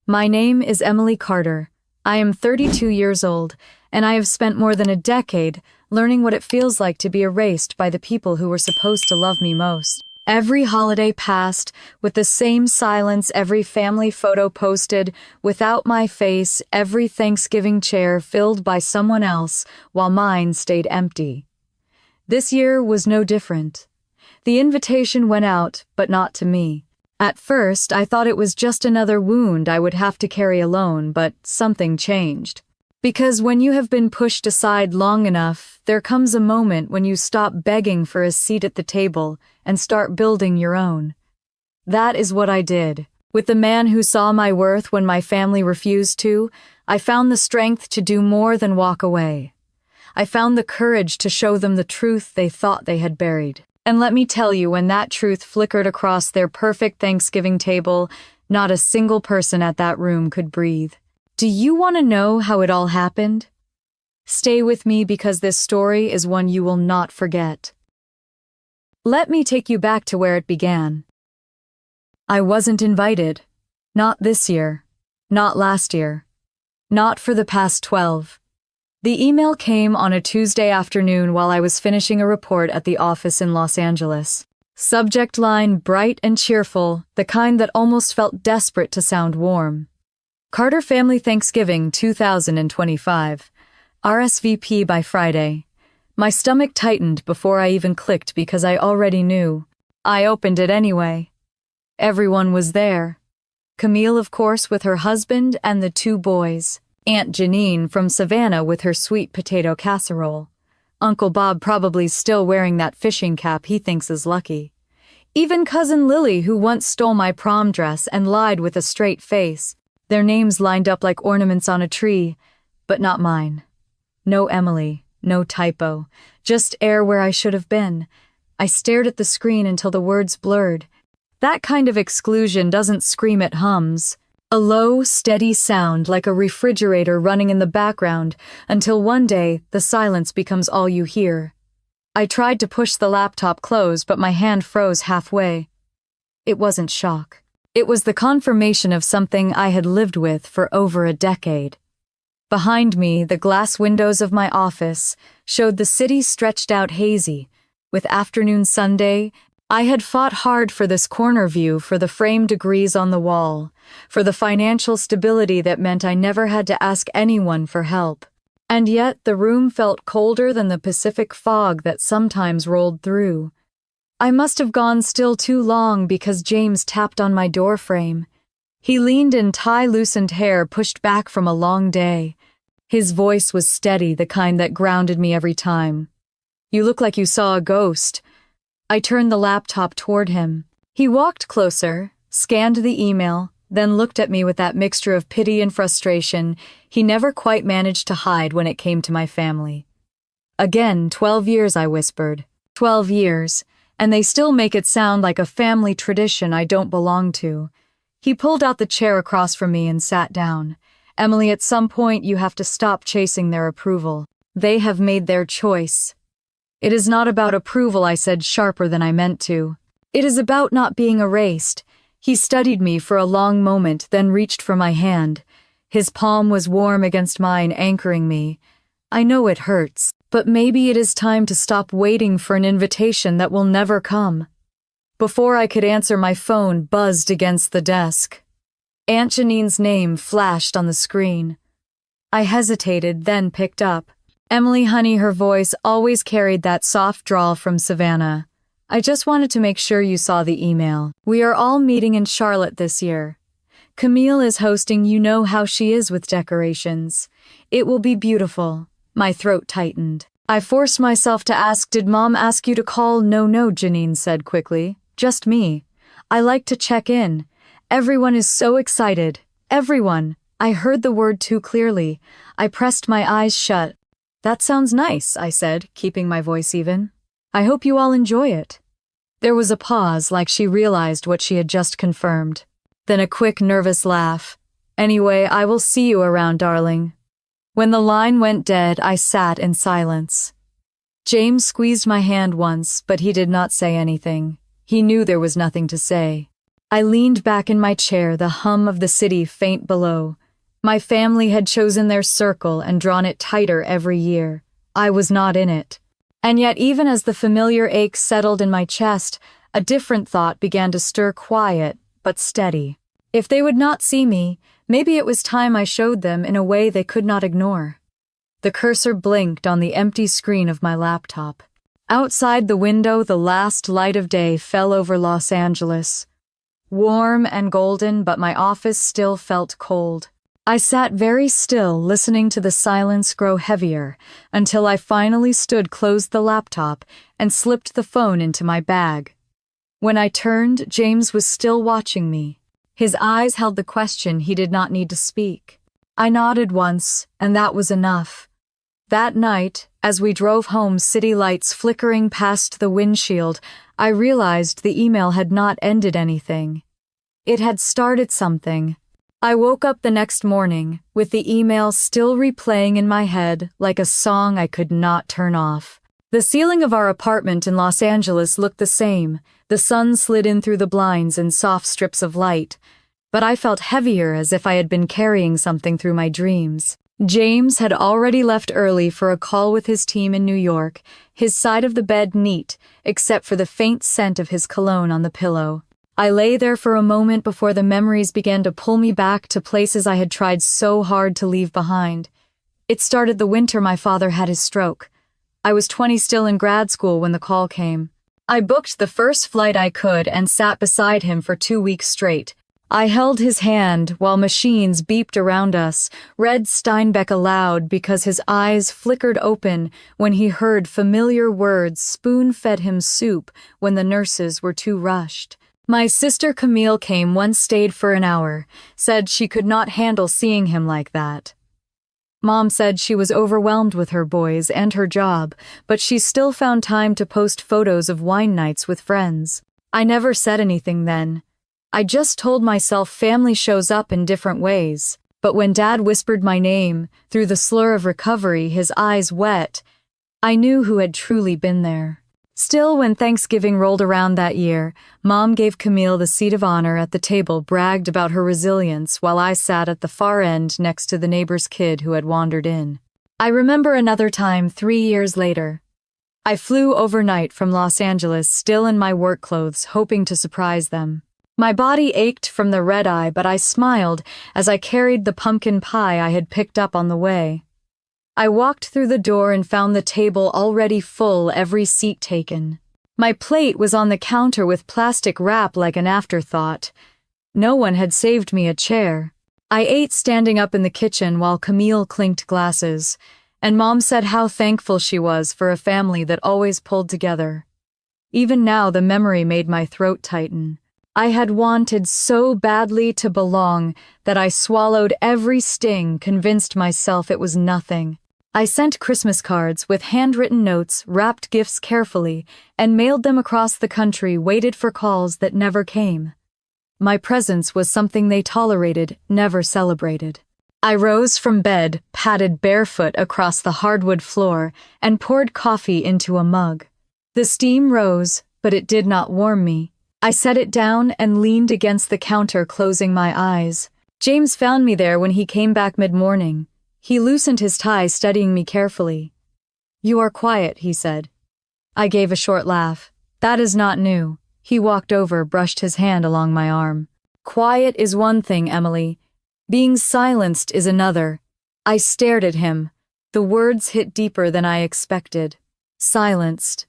My name is Emily Carter. I am 32 years old, and I have spent more than a decade learning what it feels like to be erased by the people who were supposed to love me most. Every holiday passed with the same silence, every family photo posted without my face, every Thanksgiving chair filled by someone else while mine stayed empty. This year was no different. The invitation went out, but not to me. At first, I thought it was just another wound I would have to carry alone, but something changed. Because when you have been pushed aside long enough, there comes a moment when you stop begging for a seat at the table and start building your own. That is what I did. With the man who saw my worth when my family refused to, I found the strength to do more than walk away. I found the courage to show them the truth they thought they had buried. And let me tell you, when that truth flickered across their perfect Thanksgiving table, not a single person at that room could breathe. Do you want to know how it all happened? Stay with me because this story is one you will not forget. Let me take you back to where it began. I wasn't invited. Not this year. Not last year. Not for the past 12. The email came on a Tuesday afternoon while I was finishing a report at the office in Los Angeles. Subject line bright and cheerful, the kind that almost felt desperate to sound warm. Carter Family Thanksgiving 2025. RSVP by Friday. My stomach tightened before I even clicked because I already knew. I opened it anyway. Everyone was there. Camille, of course, with her husband and the 2 boys. Aunt Janine from Savannah with her sweet potato casserole. Uncle Bob probably still wearing that fishing cap he thinks is lucky. Even Cousin Lily, who once stole my prom dress and lied with a straight face. Their names lined up like ornaments on a tree, but not mine. No Emily, no typo, just air where I should have been. I stared at the screen until the words blurred. That kind of exclusion doesn't scream at hums. A low, steady sound like a refrigerator running in the background until one day the silence becomes all you hear. I tried to push the laptop close, but my hand froze halfway. It wasn't shock. It was the confirmation of something I had lived with for over a decade. Behind me, the glass windows of my office showed the city stretched out hazy. With afternoon Sunday, I had fought hard for this corner view, for the framed degrees on the wall, for the financial stability that meant I never had to ask anyone for help. And yet the room felt colder than the Pacific fog that sometimes rolled through. I must have gone still too long because James tapped on my door frame. He leaned in tie-loosened hair pushed back from a long day. His voice was steady, the kind that grounded me every time. "You look like you saw a ghost." I turned the laptop toward him. He walked closer, scanned the email, then looked at me with that mixture of pity and frustration he never quite managed to hide when it came to my family. "Again, 12 years," I whispered. 12 years. And they still make it sound like a family tradition I don't belong to. He pulled out the chair across from me and sat down. "Emily, at some point you have to stop chasing their approval. They have made their choice." "It is not about approval," I said, sharper than I meant to. "It is about not being erased." He studied me for a long moment, then reached for my hand. His palm was warm against mine, anchoring me. "I know it hurts. But maybe it is time to stop waiting for an invitation that will never come." Before I could answer, my phone buzzed against the desk. Aunt Janine's name flashed on the screen. I hesitated, then picked up. "Emily, honey," her voice always carried that soft drawl from Savannah. "I just wanted to make sure you saw the email. We are all meeting in Charlotte this year. Camille is hosting. You know how she is with decorations. It will be beautiful." My throat tightened. I forced myself to ask, "Did Mom ask you to call?" No, Janine said quickly. "Just me. I like to check in. Everyone is so excited. Everyone." I heard the word too clearly. I pressed my eyes shut. "That sounds nice," I said, keeping my voice even. "I hope you all enjoy it." There was a pause, like she realized what she had just confirmed. Then a quick, nervous laugh. "Anyway, I will see you around, darling." When the line went dead, I sat in silence. James squeezed my hand once, but he did not say anything. He knew there was nothing to say. I leaned back in my chair, the hum of the city faint below. My family had chosen their circle and drawn it tighter every year. I was not in it. And yet, even as the familiar ache settled in my chest, a different thought began to stir, quiet but steady. If they would not see me, maybe it was time I showed them in a way they could not ignore. The cursor blinked on the empty screen of my laptop. Outside the window, the last light of day fell over Los Angeles. Warm and golden, but my office still felt cold. I sat very still, listening to the silence grow heavier, until I finally closed the laptop, and slipped the phone into my bag. When I turned, James was still watching me. His eyes held the question he did not need to speak. I nodded once, and that was enough. That night, as we drove home, city lights flickering past the windshield, I realized the email had not ended anything. It had started something. I woke up the next morning, with the email still replaying in my head like a song I could not turn off. The ceiling of our apartment in Los Angeles looked the same. The sun slid in through the blinds in soft strips of light, but I felt heavier, as if I had been carrying something through my dreams. James had already left early for a call with his team in New York, his side of the bed neat, except for the faint scent of his cologne on the pillow. I lay there for a moment before the memories began to pull me back to places I had tried so hard to leave behind. It started the winter my father had his stroke. I was 20, still in grad school, when the call came. I booked the first flight I could and sat beside him for 2 weeks straight. I held his hand while machines beeped around us, read Steinbeck aloud because his eyes flickered open when he heard familiar words, spoon-fed him soup when the nurses were too rushed. My sister Camille came once, stayed for an hour, said she could not handle seeing him like that. Mom said she was overwhelmed with her boys and her job, but she still found time to post photos of wine nights with friends. I never said anything then. I just told myself family shows up in different ways. But when Dad whispered my name, through the slur of recovery, his eyes wet, I knew who had truly been there. Still, when Thanksgiving rolled around that year, Mom gave Camille the seat of honor at the table, bragged about her resilience, while I sat at the far end next to the neighbor's kid who had wandered in. I remember another time 3 years later. I flew overnight from Los Angeles, still in my work clothes, hoping to surprise them. My body ached from the red-eye, but I smiled as I carried the pumpkin pie I had picked up on the way. I walked through the door and found the table already full, every seat taken. My plate was on the counter with plastic wrap like an afterthought. No one had saved me a chair. I ate standing up in the kitchen while Camille clinked glasses, and Mom said how thankful she was for a family that always pulled together. Even now, the memory made my throat tighten. I had wanted so badly to belong that I swallowed every sting, convinced myself it was nothing. I sent Christmas cards with handwritten notes, wrapped gifts carefully, and mailed them across the country, waited for calls that never came. My presence was something they tolerated, never celebrated. I rose from bed, padded barefoot across the hardwood floor, and poured coffee into a mug. The steam rose, but it did not warm me. I set it down and leaned against the counter, closing my eyes. James found me there when he came back mid-morning. He loosened his tie, studying me carefully. "You are quiet," he said. I gave a short laugh. "That is not new." He walked over, brushed his hand along my arm. "Quiet is one thing, Emily. Being silenced is another." I stared at him. The words hit deeper than I expected. Silenced.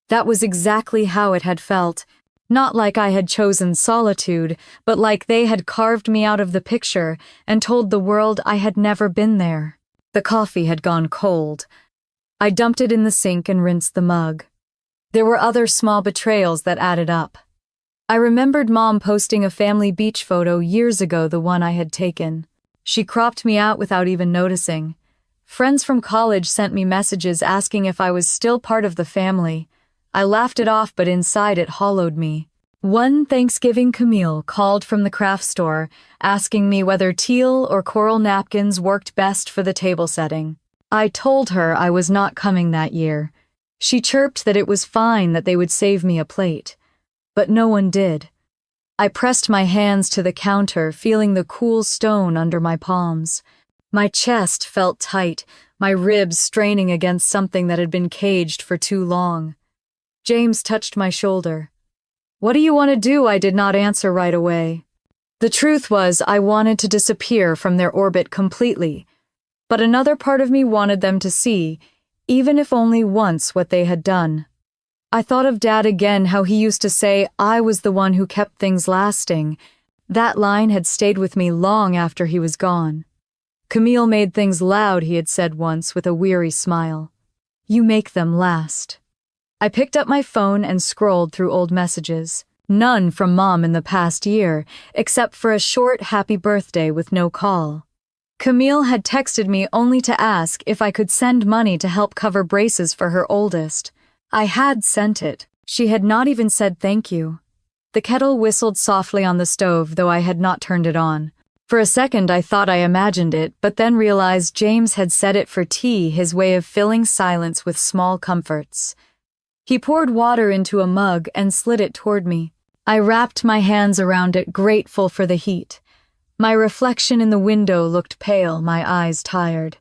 That was exactly how it had felt. Not like I had chosen solitude, but like they had carved me out of the picture and told the world I had never been there. The coffee had gone cold. I dumped it in the sink and rinsed the mug. There were other small betrayals that added up. I remembered Mom posting a family beach photo years ago, the one I had taken. She cropped me out without even noticing. Friends from college sent me messages asking if I was still part of the family. I laughed it off, but inside it hollowed me. One Thanksgiving, Camille called from the craft store, asking me whether teal or coral napkins worked best for the table setting. I told her I was not coming that year. She chirped that it was fine, that they would save me a plate. But no one did. I pressed my hands to the counter, feeling the cool stone under my palms. My chest felt tight, my ribs straining against something that had been caged for too long. James touched my shoulder. "What do you want to do?" I did not answer right away. The truth was, I wanted to disappear from their orbit completely. But another part of me wanted them to see, even if only once, what they had done. I thought of Dad again, how he used to say I was the one who kept things lasting. That line had stayed with me long after he was gone. "Camille made things loud," he had said once with a weary smile. "You make them last." I picked up my phone and scrolled through old messages. None from Mom in the past year, except for a short happy birthday with no call. Camille had texted me only to ask if I could send money to help cover braces for her oldest. I had sent it. She had not even said thank you. The kettle whistled softly on the stove, though I had not turned it on. For a second I thought I imagined it, but then realized James had set it for tea, his way of filling silence with small comforts. He poured water into a mug and slid it toward me. I wrapped my hands around it, grateful for the heat. My reflection in the window looked pale, my eyes tired.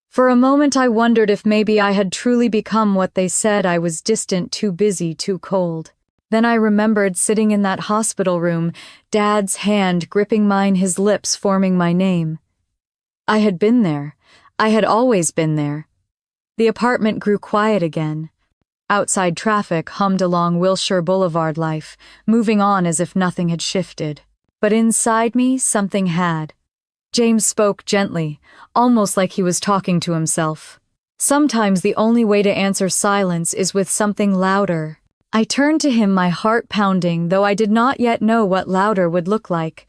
For a moment I wondered if maybe I had truly become what they said I was: distant, too busy, too cold. Then I remembered sitting in that hospital room, Dad's hand gripping mine, his lips forming my name. I had been there. I had always been there. The apartment grew quiet again. Outside traffic hummed along Wilshire Boulevard, life, moving on as if nothing had shifted. But inside me, something had. James spoke gently, almost like he was talking to himself. Sometimes the only way to answer silence is with something louder. I turned to him, my heart pounding, though I did not yet know what louder would look like.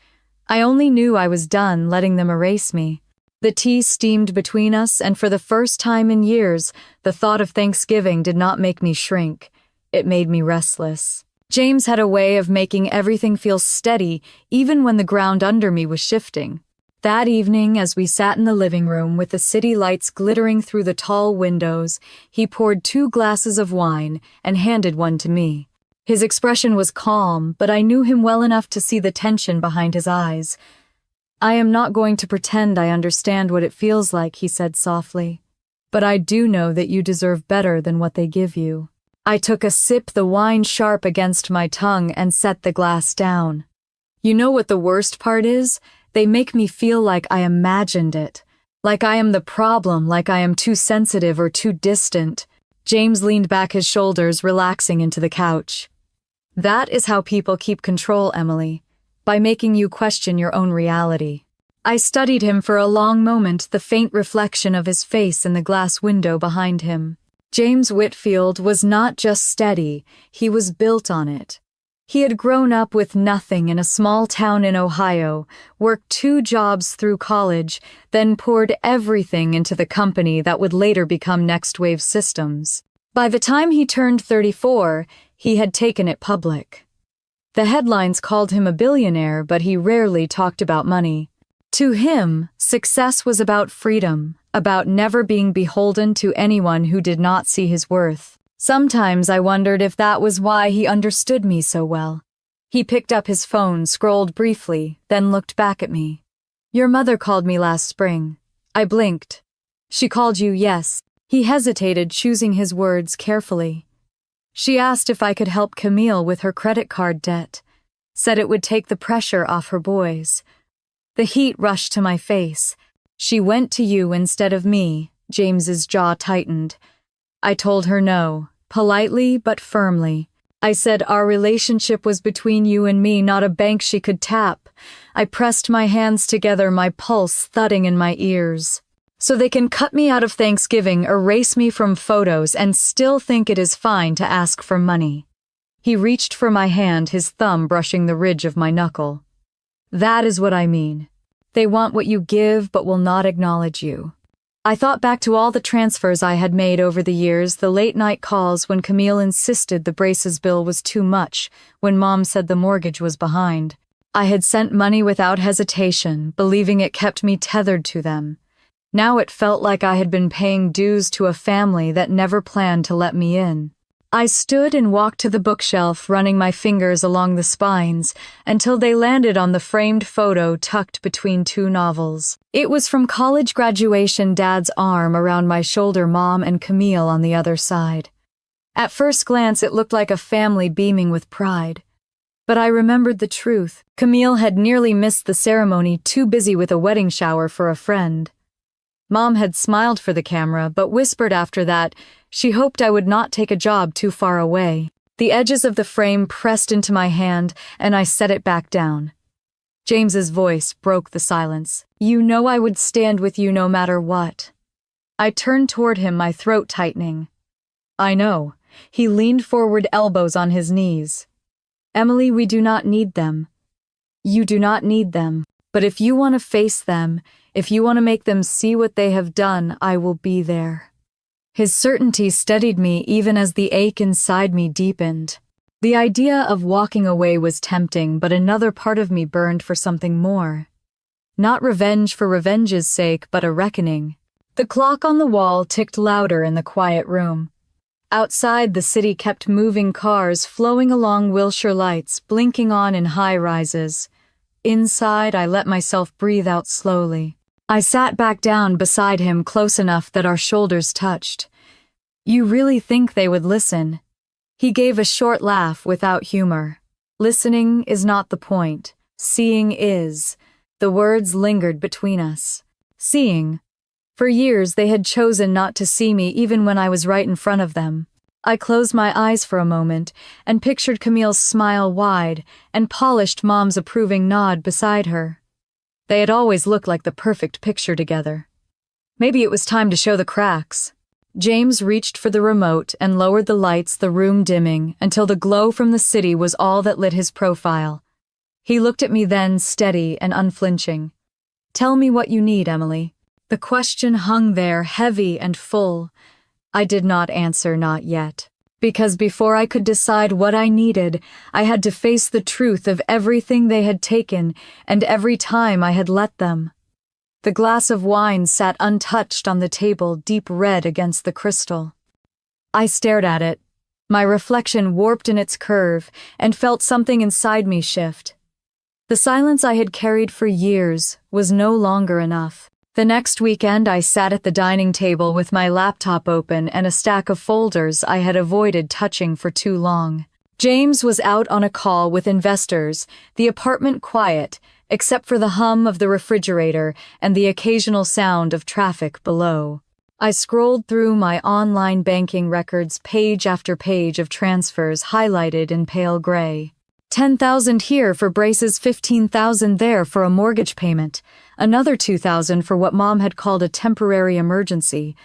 I only knew I was done letting them erase me. The tea steamed between us, and for the first time in years, the thought of Thanksgiving did not make me shrink. It made me restless. James had a way of making everything feel steady, even when the ground under me was shifting. That evening, as we sat in the living room with the city lights glittering through the tall windows, he poured 2 glasses of wine and handed one to me. His expression was calm, but I knew him well enough to see the tension behind his eyes. "I am not going to pretend I understand what it feels like," he said softly. "But I do know that you deserve better than what they give you." I took a sip, the wine sharp against my tongue, and set the glass down. "You know what the worst part is? They make me feel like I imagined it. Like I am the problem, like I am too sensitive or too distant." James leaned back his shoulders, relaxing into the couch. "That is how people keep control, Emily, by making you question your own reality." I studied him for a long moment, the faint reflection of his face in the glass window behind him. James Whitfield was not just steady, he was built on it. He had grown up with nothing in a small town in Ohio, worked 2 jobs through college, then poured everything into the company that would later become Next Wave Systems. By the time he turned 34, he had taken it public. The headlines called him a billionaire, but he rarely talked about money. To him, success was about freedom, about never being beholden to anyone who did not see his worth. Sometimes I wondered if that was why he understood me so well. He picked up his phone, scrolled briefly, then looked back at me. "Your mother called me last spring." I blinked. "She called you?" "Yes." He hesitated, choosing his words carefully. "She asked if I could help Camille with her credit card debt. Said it would take the pressure off her boys." The heat rushed to my face. "She went to you instead of me." James's jaw tightened. I told her no, politely but firmly. I said our relationship was between you and me, not a bank she could tap. I pressed my hands together, my pulse thudding in my ears. "So they can cut me out of Thanksgiving, erase me from photos, and still think it is fine to ask for money." He reached for my hand, his thumb brushing the ridge of my knuckle. "That is what I mean. They want what you give but will not acknowledge you." I thought back to all the transfers I had made over the years, the late-night calls when Camille insisted the braces bill was too much, when Mom said the mortgage was behind. I had sent money without hesitation, believing it kept me tethered to them. Now it felt like I had been paying dues to a family that never planned to let me in. I stood and walked to the bookshelf, running my fingers along the spines until they landed on the framed photo tucked between two novels. It was from college graduation, Dad's arm around my shoulder, Mom and Camille on the other side. At first glance, it looked like a family beaming with pride. But I remembered the truth. Camille had nearly missed the ceremony, too busy with a wedding shower for a friend. Mom had smiled for the camera, but whispered after that she hoped I would not take a job too far away. The edges of the frame pressed into my hand, and I set it back down. James's voice broke the silence. "You know I would stand with you no matter what." I turned toward him, my throat tightening. "I know." He leaned forward, elbows on his knees. "Emily, we do not need them. You do not need them. But if you want to face them, if you want to make them see what they have done, I will be there." His certainty steadied me even as the ache inside me deepened. The idea of walking away was tempting, but another part of me burned for something more. Not revenge for revenge's sake, but a reckoning. The clock on the wall ticked louder in the quiet room. Outside, the city kept moving, cars flowing along Wilshire lights, blinking on in high rises. Inside, I let myself breathe out slowly. I sat back down beside him, close enough that our shoulders touched. "You really think they would listen?" He gave a short laugh without humor. "Listening is not the point. Seeing is." The words lingered between us. Seeing. For years, they had chosen not to see me even when I was right in front of them. I closed my eyes for a moment and pictured Camille's smile wide and polished Mom's approving nod beside her. They had always looked like the perfect picture together. Maybe it was time to show the cracks. James reached for the remote and lowered the lights, the room dimming, until the glow from the city was all that lit his profile. He looked at me then, steady and unflinching. "Tell me what you need, Emily." The question hung there, heavy and full. I did not answer, not yet. Because before I could decide what I needed, I had to face the truth of everything they had taken and every time I had let them. The glass of wine sat untouched on the table, deep red against the crystal. I stared at it, my reflection warped in its curve, and felt something inside me shift. The silence I had carried for years was no longer enough. The next weekend, I sat at the dining table with my laptop open and a stack of folders I had avoided touching for too long. James was out on a call with investors, the apartment quiet, except for the hum of the refrigerator and the occasional sound of traffic below. I scrolled through my online banking records, page after page of transfers highlighted in pale gray. 10,000 here for braces, 15,000 there for a mortgage payment, another 2,000 for what Mom had called a temporary emergency.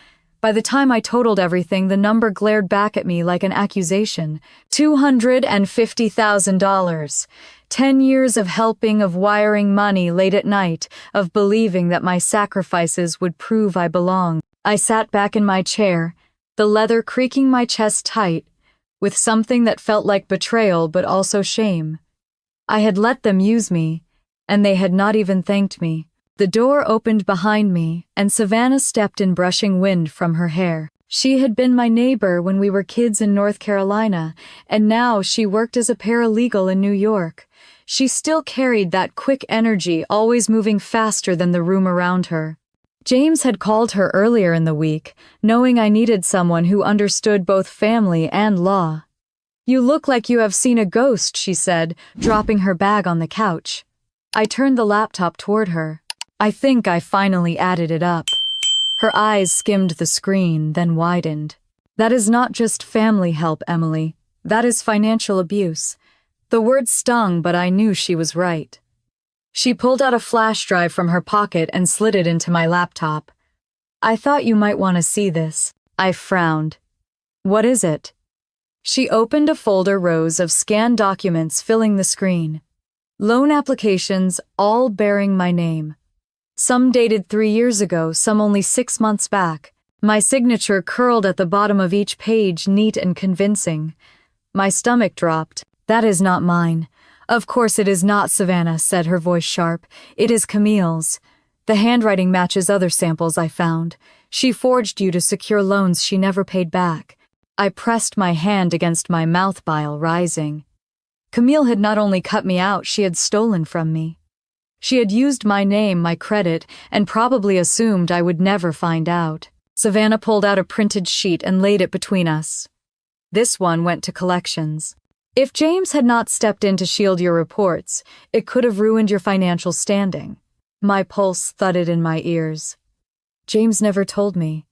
By the time I totaled everything, the number glared back at me like an accusation. $250,000. 10 years of helping, of wiring money late at night, of believing that my sacrifices would prove I belonged. I sat back in my chair, the leather creaking my chest tight, with something that felt like betrayal but also shame. I had let them use me, and they had not even thanked me. The door opened behind me, and Savannah stepped in, brushing wind from her hair. She had been my neighbor when we were kids in North Carolina, and now she worked as a paralegal in New York. She still carried that quick energy, always moving faster than the room around her. James had called her earlier in the week, knowing I needed someone who understood both family and law. "You look like you have seen a ghost," she said, dropping her bag on the couch. I turned the laptop toward her. I think I finally added it up. Her eyes skimmed the screen, then widened. "That is not just family help, Emily. That is financial abuse." The word stung, but I knew she was right. She pulled out a flash drive from her pocket and slid it into my laptop. "I thought you might want to see this." I frowned. "What is it?" She opened a folder, rows of scanned documents filling the screen. Loan applications, all bearing my name. Some dated 3 years ago, some only 6 months back. My signature curled at the bottom of each page, neat and convincing. My stomach dropped. "That is not mine." "Of course it is not, Savannah," said her voice sharp. "It is Camille's. The handwriting matches other samples I found. She forged you to secure loans she never paid back." I pressed my hand against my mouth, bile rising. Camille had not only cut me out, she had stolen from me. She had used my name, my credit, and probably assumed I would never find out. Savannah pulled out a printed sheet and laid it between us. This one went to collections. If James had not stepped in to shield your reports, it could have ruined your financial standing. My pulse thudded in my ears. James never told me.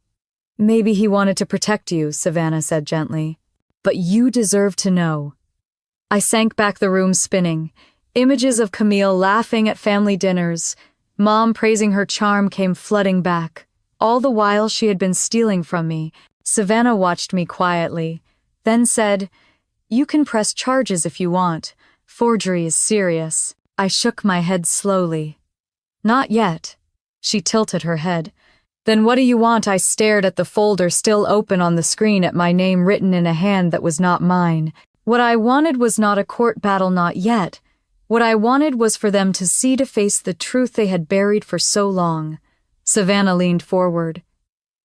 Maybe he wanted to protect you, Savannah said gently. But you deserve to know. I sank back, the room spinning. Images of Camille laughing at family dinners. Mom praising her charm came flooding back. All the while she had been stealing from me. Savannah watched me quietly, then said, "You can press charges if you want. Forgery is serious." I shook my head slowly. "Not yet." She tilted her head. "Then what do you want?" I stared at the folder still open on the screen, at my name written in a hand that was not mine. What I wanted was not a court battle, not yet. What I wanted was for them to see, to face the truth they had buried for so long. Savannah leaned forward.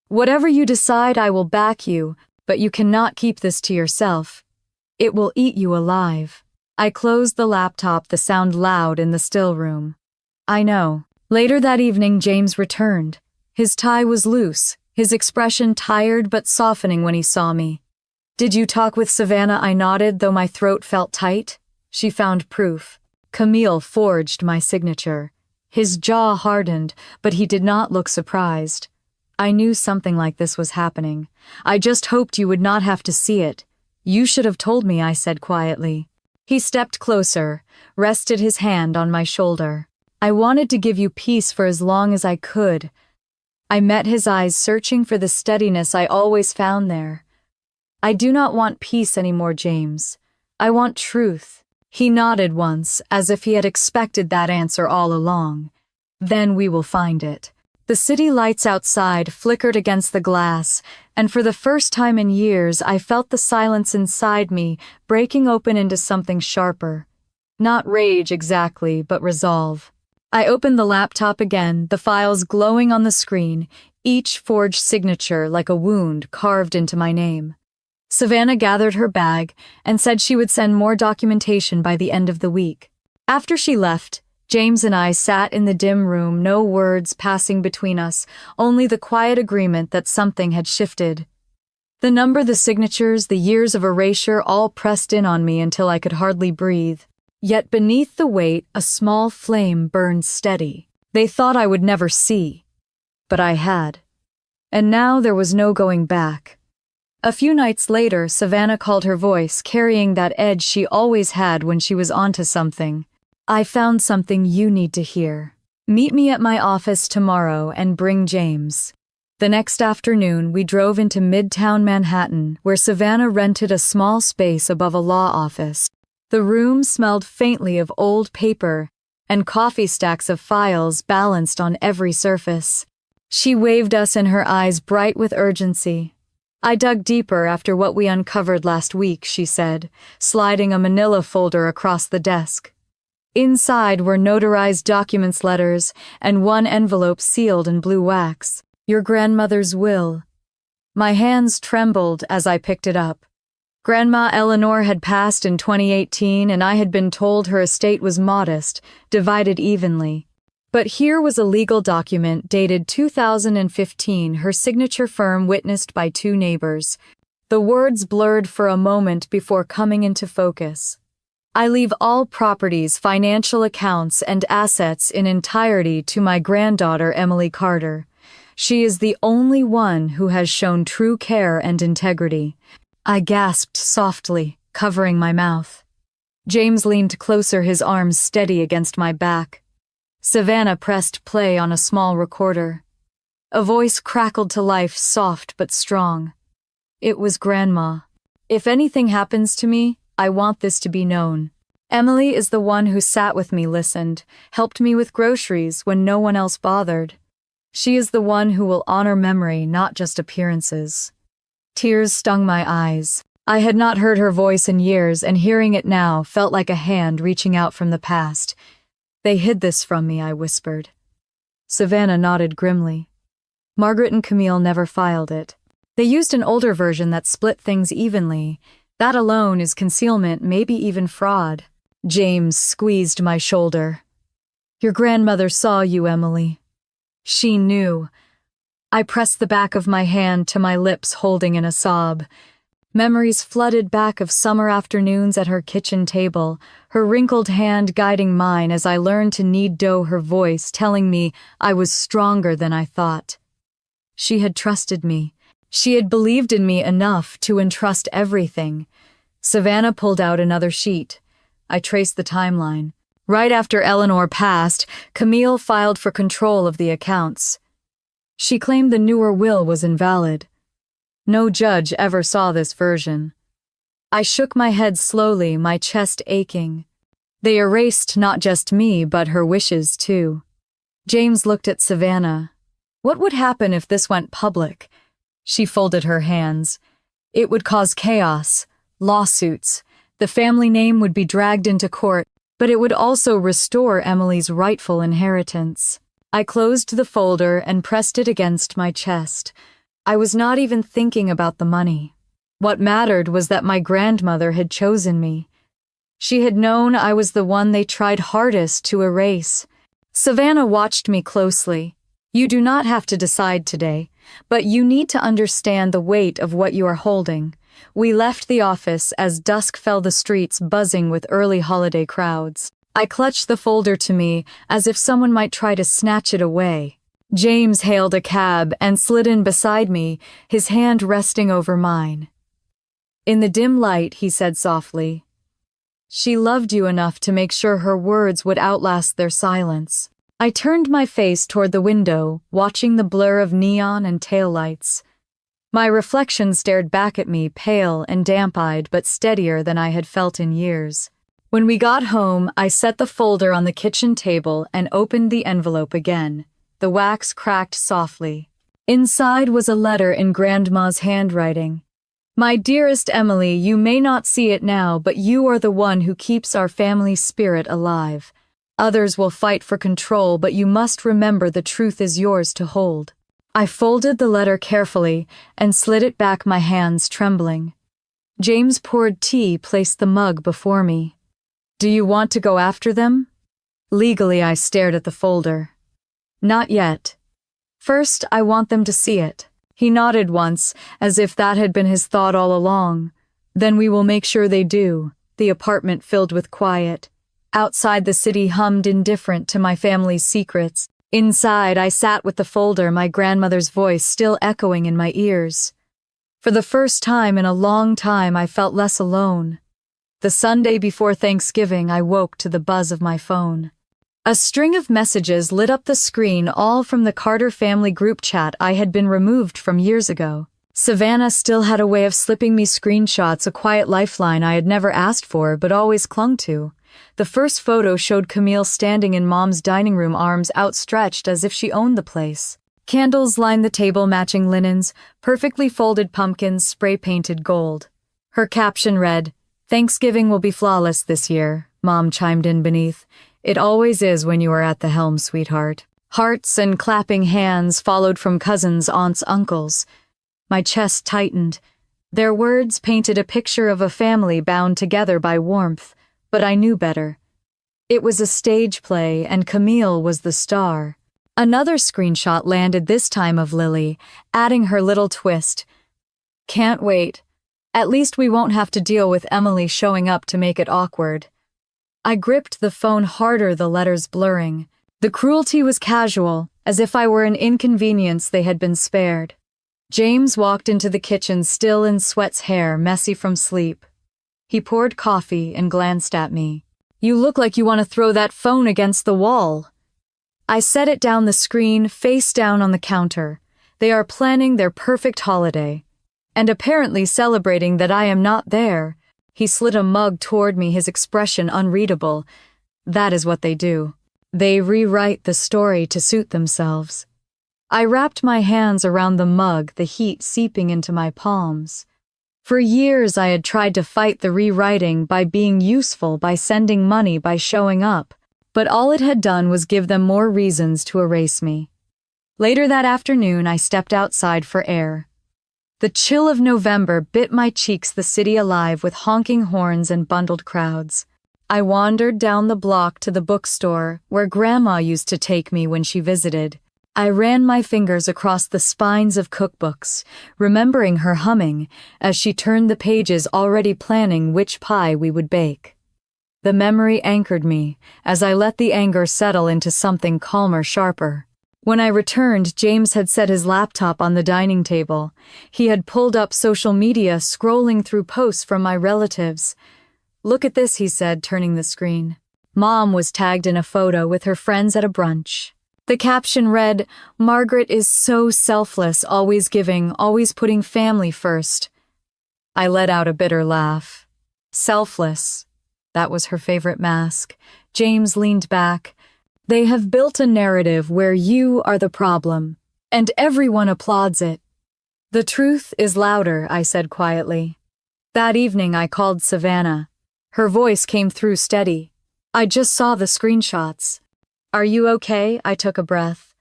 "Whatever you decide, I will back you, but you cannot keep this to yourself. It will eat you alive." I closed the laptop, the sound loud in the still room. I know. Later that evening, James returned. His tie was loose, his expression tired but softening when he saw me. "Did you talk with Savannah?" I nodded, though my throat felt tight. She found proof. Camille forged my signature. His jaw hardened, but he did not look surprised. I knew something like this was happening. "I just hoped you would not have to see it. You should have told me," I said quietly. He stepped closer, rested his hand on my shoulder. "I wanted to give you peace for as long as I could." I met his eyes, searching for the steadiness I always found there. "I do not want peace anymore, James. I want truth." He nodded once, as if he had expected that answer all along. "Then we will find it." The city lights outside flickered against the glass, and for the first time in years I felt the silence inside me breaking open into something sharper. Not rage exactly, but resolve. I opened the laptop again, the files glowing on the screen, each forged signature like a wound carved into my name. Savannah gathered her bag and said she would send more documentation by the end of the week. After she left, James and I sat in the dim room, no words passing between us, only the quiet agreement that something had shifted. The number, the signatures, the years of erasure all pressed in on me until I could hardly breathe. Yet beneath the weight, a small flame burned steady. They thought I would never see. But I had. And now there was no going back. A few nights later, Savannah called, her voice carrying that edge she always had when she was onto something. "I found something you need to hear. Meet me at my office tomorrow and bring James." The next afternoon, we drove into Midtown Manhattan, where Savannah rented a small space above a law office. The room smelled faintly of old paper and coffee stacks of files balanced on every surface. She waved us, in her eyes bright with urgency. "I dug deeper after what we uncovered last week," she said, sliding a manila folder across the desk. Inside were notarized documents, letters, and one envelope sealed in blue wax. "Your grandmother's will." My hands trembled as I picked it up. Grandma Eleanor had passed in 2018, and I had been told her estate was modest, divided evenly. But here was a legal document dated 2015, her signature firm witnessed by two neighbors. The words blurred for a moment before coming into focus. "I leave all properties, financial accounts, and assets in entirety to my granddaughter, Emily Carter. She is the only one who has shown true care and integrity." I gasped softly, covering my mouth. James leaned closer, his arms steady against my back. Savannah pressed play on a small recorder. A voice crackled to life, soft but strong. It was Grandma. "If anything happens to me, I want this to be known. Emily is the one who sat with me, listened, helped me with groceries when no one else bothered. She is the one who will honor memory, not just appearances." Tears stung my eyes. I had not heard her voice in years, and hearing it now felt like a hand reaching out from the past. "They hid this from me," I whispered. Savannah nodded grimly. "Margaret and Camille never filed it. They used an older version that split things evenly. That alone is concealment, maybe even fraud. James squeezed my shoulder. Your grandmother saw you, Emily. She knew. I pressed the back of my hand to my lips, holding in a sob. Memories flooded back of summer afternoons at her kitchen table, her wrinkled hand guiding mine as I learned to knead dough, her voice telling me I was stronger than I thought. She had trusted me. She had believed in me enough to entrust everything. Savannah pulled out another sheet. I traced the timeline. Right after Eleanor passed, Camille filed for control of the accounts. She claimed the newer will was invalid. No judge ever saw this version. I shook my head slowly, my chest aching. They erased not just me, but her wishes too. James looked at Savannah. What would happen if this went public? She folded her hands. It would cause chaos, lawsuits. The family name would be dragged into court, but it would also restore Emily's rightful inheritance. I closed the folder and pressed it against my chest. I was not even thinking about the money. What mattered was that my grandmother had chosen me. She had known I was the one they tried hardest to erase. Savannah watched me closely. You do not have to decide today, but you need to understand the weight of what you are holding. We left the office as dusk fell, the streets buzzing with early holiday crowds. I clutched the folder to me as if someone might try to snatch it away. James hailed a cab and slid in beside me, his hand resting over mine. In the dim light, he said softly, "She loved you enough to make sure her words would outlast their silence." I turned my face toward the window, watching the blur of neon and taillights. My reflection stared back at me, pale and damp-eyed, but steadier than I had felt in years. When we got home, I set the folder on the kitchen table and opened the envelope again. The wax cracked softly. Inside was a letter in Grandma's handwriting. My dearest Emily, you may not see it now, but you are the one who keeps our family spirit alive. Others will fight for control, but you must remember the truth is yours to hold. I folded the letter carefully and slid it back, my hands trembling. James poured tea, placed the mug before me. Do you want to go after them? Legally, I stared at the folder. Not yet. First, I want them to see it. He nodded once, as if that had been his thought all along. Then we will make sure they do. The apartment filled with quiet. Outside, the city hummed, indifferent to my family's secrets. Inside, I sat with the folder, my grandmother's voice still echoing in my ears. For the first time in a long time, I felt less alone. The Sunday before Thanksgiving, I woke to the buzz of my phone. A string of messages lit up the screen, all from the Carter family group chat I had been removed from years ago. Savannah still had a way of slipping me screenshots, a quiet lifeline I had never asked for but always clung to. The first photo showed Camille standing in Mom's dining room, arms outstretched as if she owned the place. Candles lined the table, matching linens, perfectly folded pumpkins, spray-painted gold. Her caption read, "Thanksgiving will be flawless this year," Mom chimed in beneath. "It always is when you are at the helm, sweetheart." Hearts and clapping hands followed from cousins, aunts, uncles. My chest tightened. Their words painted a picture of a family bound together by warmth. But I knew better. It was a stage play, and Camille was the star. Another screenshot landed, this time of Lily, adding her little twist. "Can't wait. At least we won't have to deal with Emily showing up to make it awkward." I gripped the phone harder, the letters blurring. The cruelty was casual, as if I were an inconvenience they had been spared. James walked into the kitchen, still in sweat's hair, messy from sleep. He poured coffee and glanced at me. "You look like you want to throw that phone against the wall." I set it down, the screen face down on the counter. They are planning their perfect holiday. And apparently celebrating that I am not there. He slid a mug toward me, his expression unreadable. That is what they do. They rewrite the story to suit themselves. I wrapped my hands around the mug, the heat seeping into my palms. For years I had tried to fight the rewriting by being useful, by sending money, by showing up, but all it had done was give them more reasons to erase me. Later that afternoon, I stepped outside for air. The chill of November bit my cheeks, the city alive with honking horns and bundled crowds. I wandered down the block to the bookstore where Grandma used to take me when she visited. I ran my fingers across the spines of cookbooks, remembering her humming as she turned the pages, already planning which pie we would bake. The memory anchored me as I let the anger settle into something calmer, sharper. When I returned, James had set his laptop on the dining table. He had pulled up social media, scrolling through posts from my relatives. "Look at this," he said, turning the screen. Mom was tagged in a photo with her friends at a brunch. The caption read, "Margaret is so selfless, always giving, always putting family first." I let out a bitter laugh. Selfless. That was her favorite mask. James leaned back. "They have built a narrative where you are the problem, and everyone applauds it." "The truth is louder," I said quietly. That evening I called Savannah. Her voice came through steady. "I just saw the screenshots." "Are you okay?" I took a breath.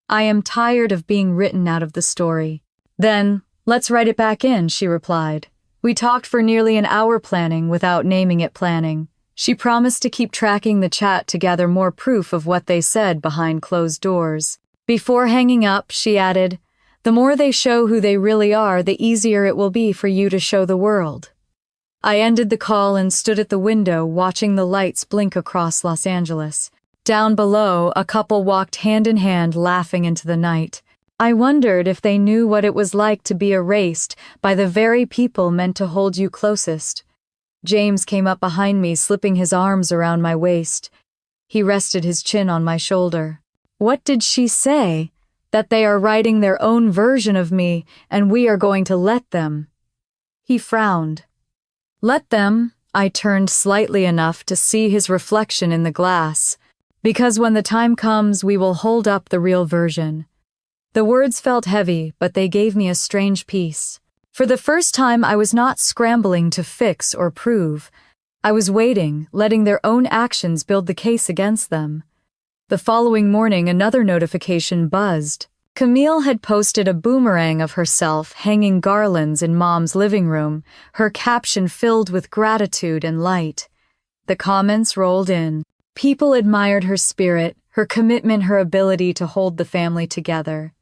"I am tired of being written out of the story." "Then, let's write it back in," she replied. We talked for nearly an hour, planning without naming it planning. She promised to keep tracking the chat to gather more proof of what they said behind closed doors. Before hanging up, she added, "The more they show who they really are, the easier it will be for you to show the world." I ended the call and stood at the window watching the lights blink across Los Angeles. Down below, a couple walked hand in hand, laughing into the night. I wondered if they knew what it was like to be erased by the very people meant to hold you closest. James came up behind me, slipping his arms around my waist. He rested his chin on my shoulder. "What did she say? That they are writing their own version of me, and we are going to let them?" He frowned. "Let them?" I turned slightly enough to see his reflection in the glass. "Because when the time comes, we will hold up the real version." The words felt heavy, but they gave me a strange peace. For the first time, I was not scrambling to fix or prove. I was waiting, letting their own actions build the case against them. The following morning, another notification buzzed. Camille had posted a boomerang of herself hanging garlands in Mom's living room, her caption filled with gratitude and light. The comments rolled in. People admired her spirit, her commitment, her ability to hold the family together.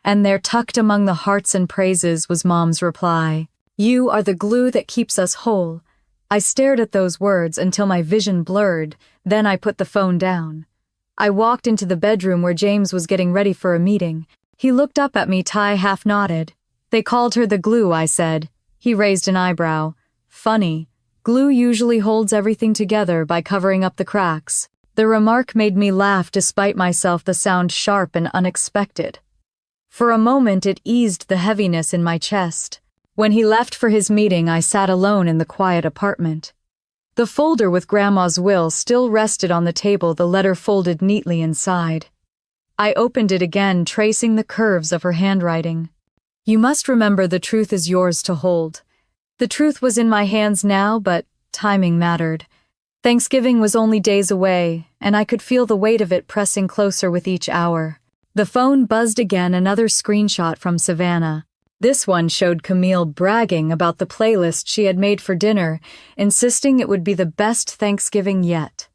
And there, tucked among the hearts and praises, was Mom's reply. "You are the glue that keeps us whole." I stared at those words until my vision blurred, then I put the phone down. I walked into the bedroom where James was getting ready for a meeting. He looked up at me, tie half nodded. "They called her the glue," I said. He raised an eyebrow. "Funny. Glue usually holds everything together by covering up the cracks." The remark made me laugh despite myself, the sound sharp and unexpected. For a moment it eased the heaviness in my chest. When he left for his meeting, I sat alone in the quiet apartment. The folder with Grandma's will still rested on the table, the letter folded neatly inside. I opened it again, tracing the curves of her handwriting. "You must remember the truth is yours to hold." The truth was in my hands now, but timing mattered. Thanksgiving was only days away, and I could feel the weight of it pressing closer with each hour. The phone buzzed again, another screenshot from Savannah. This one showed Camille bragging about the playlist she had made for dinner, insisting it would be the best Thanksgiving yet.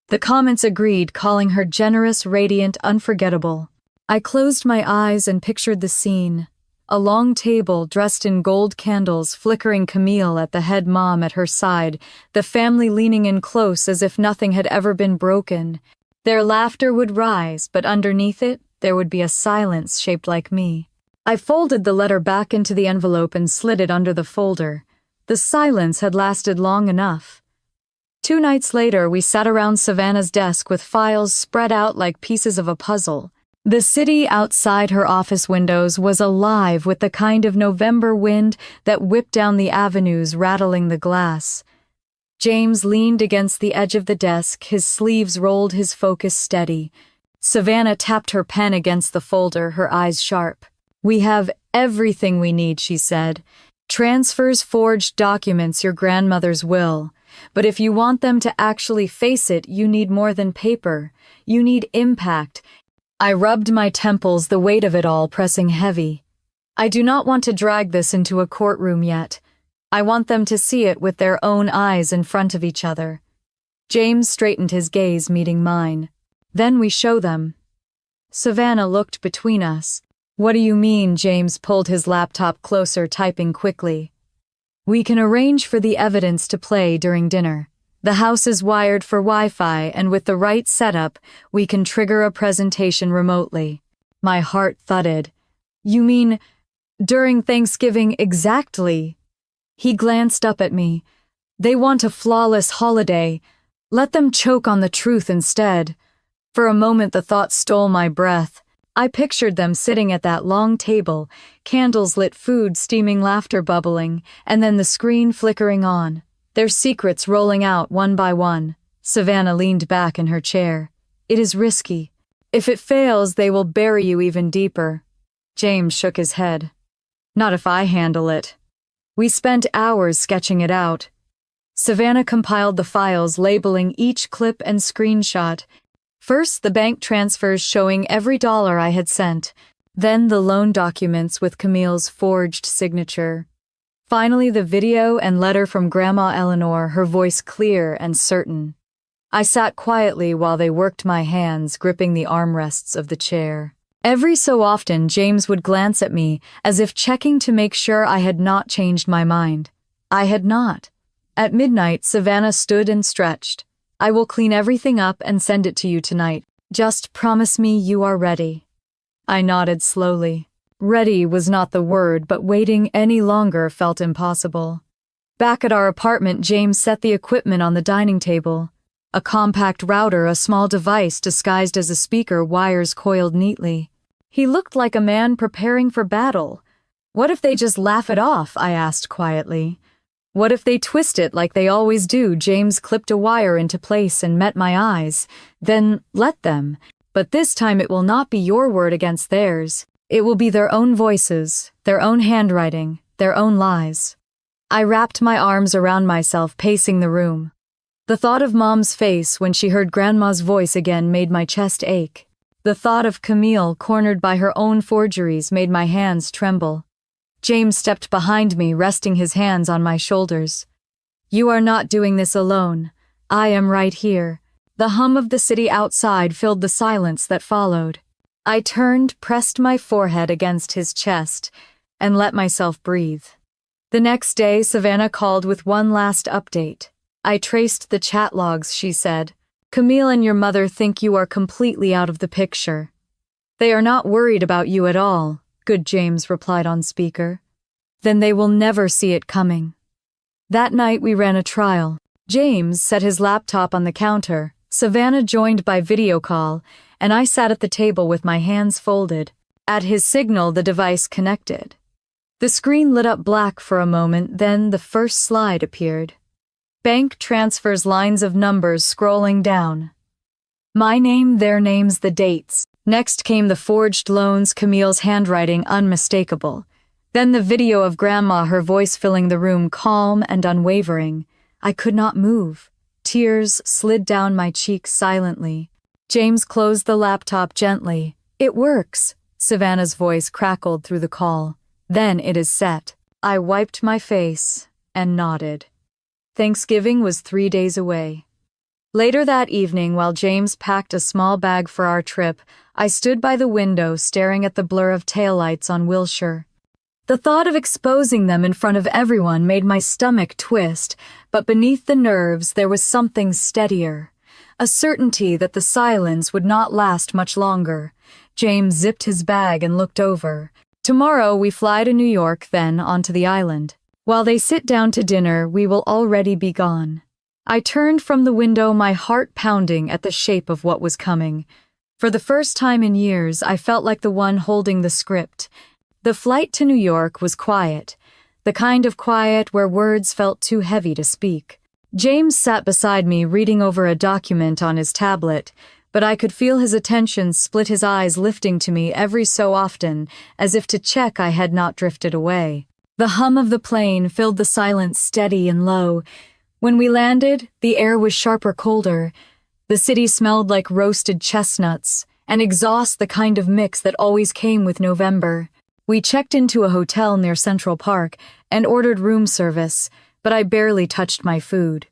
The comments agreed, calling her generous, radiant, unforgettable. I closed my eyes and pictured the scene. A long table dressed in gold candles, flickering, Camille at the head, Mom at her side, the family leaning in close as if nothing had ever been broken. Their laughter would rise, but underneath it, there would be a silence shaped like me. I folded the letter back into the envelope and slid it under the folder. The silence had lasted long enough. 2 nights later, we sat around Savannah's desk with files spread out like pieces of a puzzle. The city outside her office windows was alive with the kind of November wind that whipped down the avenues, rattling the glass. James leaned against the edge of the desk, his sleeves rolled, his focus steady. Savannah tapped her pen against the folder, her eyes sharp. "We have everything we need," she said. "Transfers, forged documents, your grandmother's will. But if you want them to actually face it, you need more than paper. You need impact." I rubbed my temples, the weight of it all pressing heavy. I do not want to drag this into a courtroom yet. I want them to see it with their own eyes in front of each other. James straightened his gaze, meeting mine. Then we show them. Savannah looked between us. What do you mean? James pulled his laptop closer, typing quickly. We can arrange for the evidence to play during dinner. The house is wired for Wi-Fi, and with the right setup, we can trigger a presentation remotely. My heart thudded. You mean during Thanksgiving exactly? He glanced up at me. They want a flawless holiday. Let them choke on the truth instead. For a moment the thought stole my breath. I pictured them sitting at that long table, candles lit, food steaming, laughter bubbling, and then the screen flickering on, their secrets rolling out one by one. Savannah leaned back in her chair. It is risky. If it fails, they will bury you even deeper. James shook his head. Not if I handle it. We spent hours sketching it out. Savannah compiled the files, labeling each clip and screenshot. First, the bank transfers showing every dollar I had sent, then the loan documents with Camille's forged signature. Finally, the video and letter from Grandma Eleanor, her voice clear and certain. I sat quietly while they worked, my hands gripping the armrests of the chair. Every so often, James would glance at me, as if checking to make sure I had not changed my mind. I had not. At midnight, Savannah stood and stretched. I will clean everything up and send it to you tonight. Just promise me you are ready. I nodded slowly. Ready was not the word, but waiting any longer felt impossible. Back at our apartment, James set the equipment on the dining table. A compact router, a small device disguised as a speaker, wires coiled neatly. He looked like a man preparing for battle. What if they just laugh it off? I asked quietly. What if they twist it like they always do? James clipped a wire into place and met my eyes. Then let them. But this time it will not be your word against theirs. It will be their own voices, their own handwriting, their own lies. I wrapped my arms around myself, pacing the room. The thought of Mom's face when she heard Grandma's voice again made my chest ache. The thought of Camille, cornered by her own forgeries, made my hands tremble. James stepped behind me, resting his hands on my shoulders. You are not doing this alone. I am right here. The hum of the city outside filled the silence that followed. I turned, pressed my forehead against his chest, and let myself breathe. The next day, Savannah called with one last update. I traced the chat logs, she said. Camille and your mother think you are completely out of the picture. They are not worried about you at all. Good, James replied on speaker. Then they will never see it coming. That night we ran a trial. James set his laptop on the counter, Savannah joined by video call, and I sat at the table with my hands folded. At his signal, the device connected. The screen lit up black for a moment, then the first slide appeared. Bank transfers, lines of numbers scrolling down. My name, their names, the dates. Next came the forged loans, Camille's handwriting unmistakable. Then the video of Grandma, her voice filling the room, calm and unwavering. I could not move. Tears slid down my cheeks silently. James closed the laptop gently. It works. Savannah's voice crackled through the call. Then it is set. I wiped my face and nodded. Thanksgiving was 3 days away. Later that evening, while James packed a small bag for our trip, I stood by the window staring at the blur of taillights on Wilshire. The thought of exposing them in front of everyone made my stomach twist, but beneath the nerves there was something steadier. A certainty that the silence would not last much longer. James zipped his bag and looked over. Tomorrow we fly to New York, then onto the island. While they sit down to dinner, we will already be gone. I turned from the window, my heart pounding at the shape of what was coming. For the first time in years, I felt like the one holding the script. The flight to New York was quiet, the kind of quiet where words felt too heavy to speak. James sat beside me, reading over a document on his tablet, but I could feel his attention split, his eyes lifting to me every so often, as if to check I had not drifted away. The hum of the plane filled the silence, steady and low. When we landed, the air was sharper, colder. The city smelled like roasted chestnuts, an exhaust, the kind of mix that always came with November. We checked into a hotel near Central Park and ordered room service, but I barely touched my food.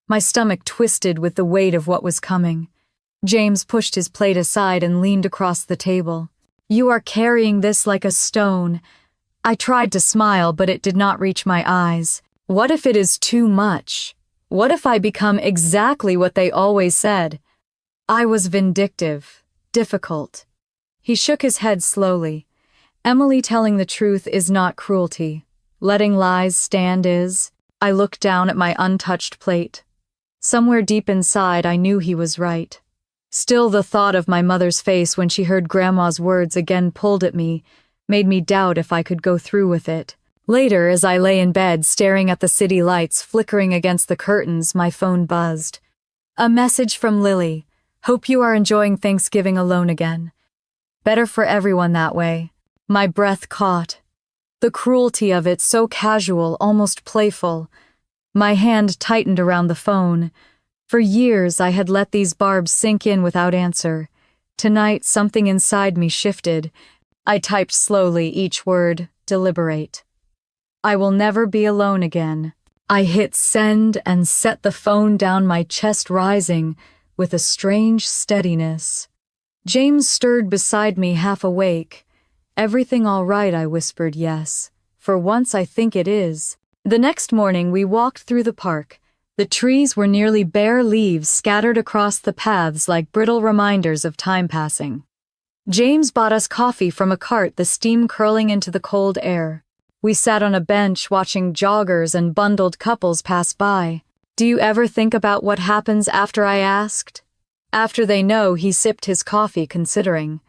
My stomach twisted with the weight of what was coming. James pushed his plate aside and leaned across the table. "You are carrying this like a stone." I tried to smile, but it did not reach my eyes. What if it is too much? What if I become exactly what they always said? I was vindictive, difficult. He shook his head slowly. "Emily, telling the truth is not cruelty. Letting lies stand is." I looked down at my untouched plate. Somewhere deep inside, I knew he was right. Still, the thought of my mother's face when she heard Grandma's words again pulled at me, made me doubt if I could go through with it. Later, as I lay in bed staring at the city lights flickering against the curtains, my phone buzzed. A message from Lily. "Hope you are enjoying Thanksgiving alone again. Better for everyone that way." My breath caught. The cruelty of it, so casual, almost playful. My hand tightened around the phone. For years, I had let these barbs sink in without answer. Tonight, something inside me shifted. I typed slowly each word, deliberate. "I will never be alone again." I hit send and set the phone down, my chest rising with a strange steadiness. James stirred beside me, half awake. "Everything all right?" I whispered. "Yes. For once I think it is." The next morning we walked through the park. The trees were nearly bare leaves scattered across the paths like brittle reminders of time passing. James bought us coffee from a cart, the steam curling into the cold air. We sat on a bench watching joggers and bundled couples pass by. "Do you ever think about what happens after?" I asked. "After they know," he sipped his coffee, considering.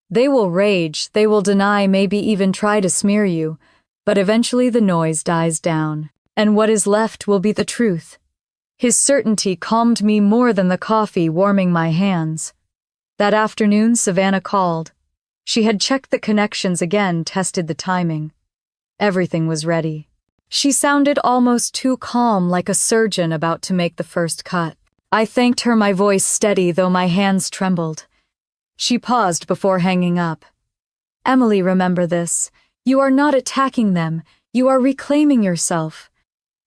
"They will rage, they will deny, maybe even try to smear you, but eventually the noise dies down, and what is left will be the truth." His certainty calmed me more than the coffee warming my hands. That afternoon, Savannah called. She had checked the connections again, tested the timing. Everything was ready. She sounded almost too calm, like a surgeon about to make the first cut. I thanked her, my voice steady, though my hands trembled. She paused before hanging up. "Emily, remember this. You are not attacking them. You are reclaiming yourself."